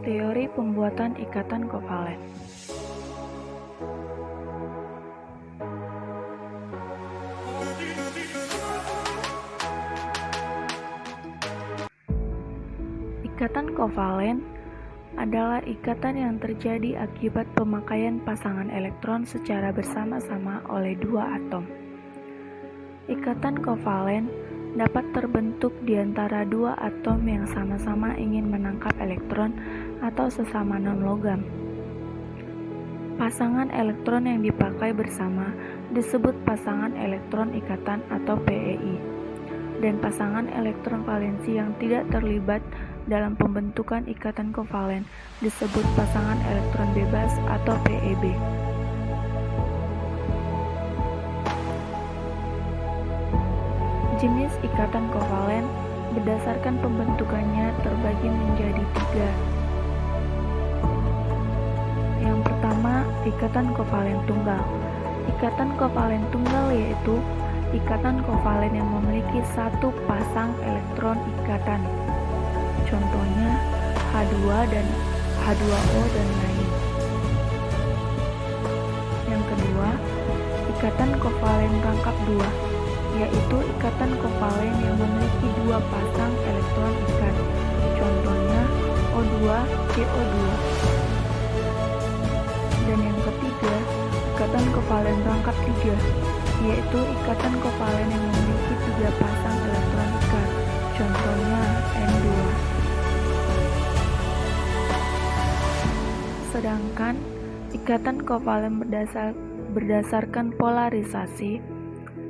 Teori pembuatan ikatan kovalen. Ikatan kovalen adalah ikatan yang terjadi akibat pemakaian pasangan elektron secara bersama-sama oleh dua atom. Ikatan kovalen dapat terbentuk di antara dua atom yang sama-sama ingin menangkap elektron atau sesama non-logam. Pasangan elektron yang dipakai bersama disebut pasangan elektron ikatan atau PEI, dan pasangan elektron valensi yang tidak terlibat dalam pembentukan ikatan kovalen disebut pasangan elektron bebas atau PEB. Jenis ikatan kovalen berdasarkan pembentukannya terbagi menjadi 3. Yang pertama, ikatan kovalen tunggal. Ikatan kovalen tunggal yaitu ikatan kovalen yang memiliki satu pasang elektron ikatan. Contohnya H2 dan H2O dan lain. Yang kedua, ikatan kovalen rangkap 2, yaitu ikatan kovalen yang memiliki dua pasang elektron ikat. Contohnya O2, CO2. Dan yang ketiga, ikatan kovalen rangkap 3, yaitu ikatan kovalen yang memiliki 3 pasang elektron ikat. Contohnya N2. Sedangkan ikatan kovalen berdasarkan polarisasi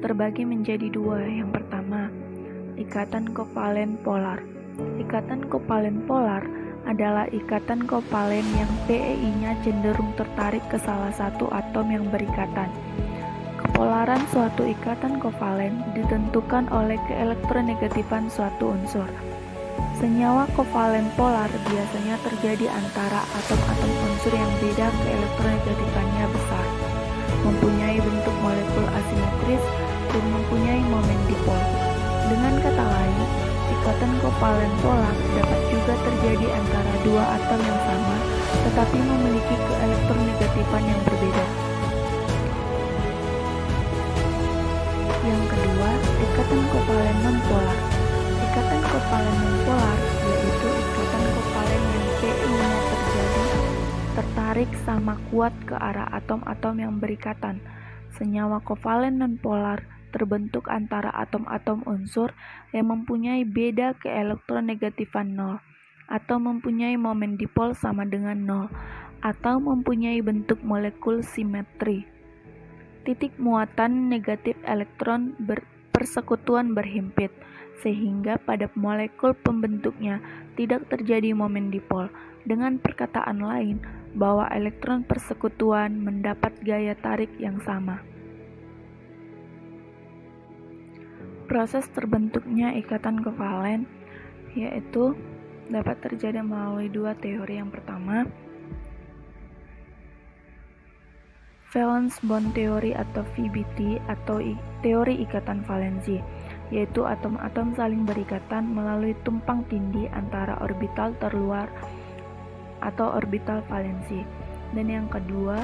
terbagi menjadi 2. Yang pertama, ikatan kovalen polar. Ikatan kovalen polar adalah ikatan kovalen yang PEI-nya cenderung tertarik ke salah satu atom yang berikatan. Kepolaran suatu ikatan kovalen ditentukan oleh keelektronegatifan suatu unsur. Senyawa kovalen polar biasanya terjadi antara atom-atom unsur yang beda keelektronegatifannya besar, mempunyai bentuk molekul asimetris, dan mempunyai momen dipol. Dengan kata lain, ikatan kovalen polar dapat juga terjadi antara dua atom yang sama, tetapi memiliki keelektronegatifan yang berbeda. Yang kedua, ikatan kovalen nonpolar. Ikatan kovalen nonpolar yaitu ikatan kovalen yang PEI-nya tertarik sama kuat ke arah atom-atom yang berikatan. Senyawa kovalen nonpolar terbentuk antara atom-atom unsur yang mempunyai beda keelektronegatifan 0, atau mempunyai momen dipol sama dengan 0, atau mempunyai bentuk molekul simetri. Titik muatan negatif elektron persekutuan berhimpit, sehingga pada molekul pembentuknya tidak terjadi momen dipol. Dengan perkataan lain, bahwa elektron persekutuan mendapat gaya tarik yang sama. Proses terbentuknya ikatan kovalen yaitu dapat terjadi melalui 2 teori. Yang pertama, valence bond theory atau VBT atau teori ikatan valensi, yaitu atom-atom saling berikatan melalui tumpang tindih antara orbital terluar atau orbital valensi. Dan yang kedua,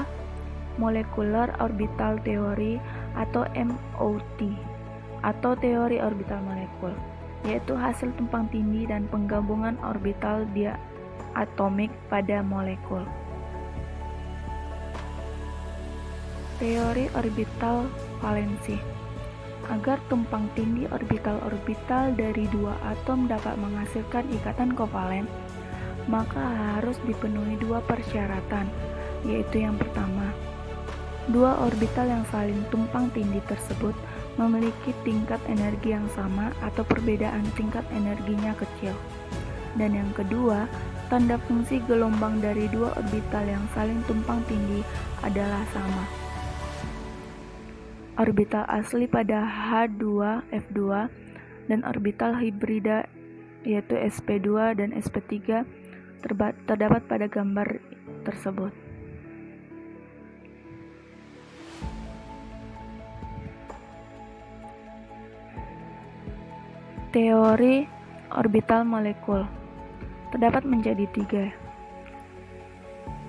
molecular orbital theory atau MOT atau teori orbital molekul, yaitu hasil tumpang tindih dan penggabungan orbital diatomik pada molekul. Teori orbital valensi. Agar tumpang tindih orbital-orbital dari dua atom dapat menghasilkan ikatan kovalen, maka harus dipenuhi 2 persyaratan, yaitu yang pertama, 2 orbital yang saling tumpang tindih tersebut memiliki tingkat energi yang sama atau perbedaan tingkat energinya kecil. Dan yang kedua, tanda fungsi gelombang dari 2 orbital yang saling tumpang tindih adalah sama. Orbital asli pada H2F2 dan orbital hibrida yaitu sp2 dan sp3 terdapat pada gambar tersebut. Teori orbital molekul terdapat menjadi 3,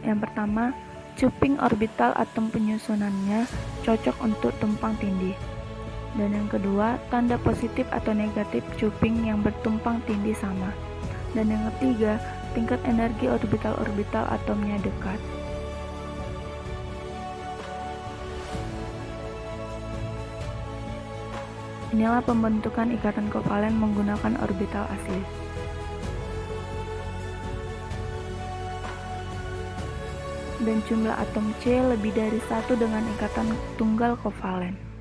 Yang pertama, cupping orbital atom penyusunannya cocok untuk tumpang tindih. Dan yang kedua, tanda positif atau negatif cupping yang bertumpang tindih sama. Dan yang ketiga, tingkat energi orbital-orbital atomnya dekat. Inilah pembentukan ikatan kovalen menggunakan orbital asli. Dan jumlah atom C lebih dari 1 dengan ikatan tunggal kovalen.